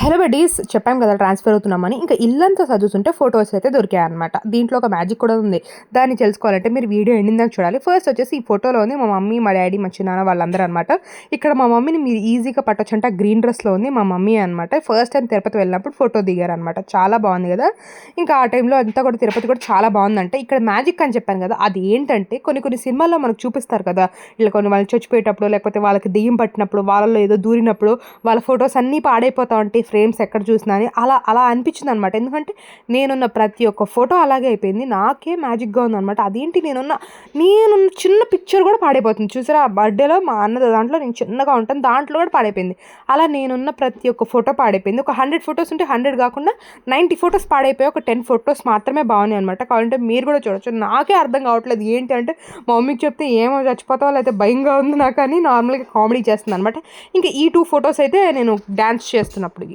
Hello buddies, చెప్పాం కదా transfer అవుతున్నామని. ఇంకా ఇల్లంతా చదువుతుంటే ఫొటోస్ అయితే దొరికాయనమాట. దీంట్లో ఒక మ్యాజిక్ కూడా ఉంది. దాన్ని తెలుసుకోవాలంటే మీరు వీడియో ఎండింగ్ దాకా చూడాలి. ఫస్ట్ వచ్చేసి ఈ ఫోటోలో ఉంది మా మమ్మీ, మా డాడీ, మా చిన్నాన్న వాళ్ళందరూ అనమాట. ఇక్కడ మా మమ్మీని మీరు ఈజీగా పట్టొచ్చంటే గ్రీన్ డ్రెస్లో ఉంది మా మమ్మీ అనమాట. ఫస్ట్ టైం తిరుపతి వెళ్ళినప్పుడు ఫోటో దిగారనమాట. చాలా బాగుంది కదా. ఇంకా ఆ టైంలో అంతా కూడా తిరుపతి కూడా చాలా బాగుందంటే ఇక్కడ మ్యాజిక్ అని చెప్పాను కదా, అది ఏంటంటే కొన్ని సినిమాల్లో మనకు చూపిస్తారు కదా, ఇలా కొన్ని వాళ్ళు చచ్చిపోయేటప్పుడు లేకపోతే వాళ్ళకి దెయ్యం పట్టినప్పుడు వాళ్ళలో ఏదో దూరినప్పుడు వాళ్ళ ఫొటోస్ అన్నీ పాడైపోతా ఉంటాయి ఫ్రేమ్స్ ఎక్కడ చూసినా అని. అలా అలా అనిపించింది అనమాట. ఎందుకంటే నేనున్న ప్రతి ఒక్క ఫోటో అలాగే అయిపోయింది. నాకే మ్యాజిక్గా ఉందనమాట. అదేంటి నేను చిన్న పిక్చర్ కూడా పాడైపోతుంది చూసారా. ఆ బర్త్డేలో మా అన్న దాంట్లో నేను చిన్నగా ఉంటాను, దాంట్లో కూడా పాడైపోయింది. అలా నేనున్న ప్రతి ఒక్క ఫోటో పాడైపోయింది. ఒక 100 ఫొటోస్ ఉంటే 100 కాకుండా 90 ఫొటోస్ పాడైపోయి ఒక 10 ఫొటోస్ మాత్రమే బాగున్నాయి అనమాట. కావాలంటే మీరు కూడా చూడొచ్చు. నాకే అర్థం కావట్లేదు ఏంటి అంటే, మా మమ్మీకి చెప్తే ఏమో చచ్చిపోతావో లేకపోతే భయంగా ఉంది నాకు అని నార్మల్గా కామెడీ చేస్తుంది అనమాట. ఇంకా ఈ 2 ఫొటోస్ అయితే నేను డ్యాన్స్ చేస్తున్నప్పుడు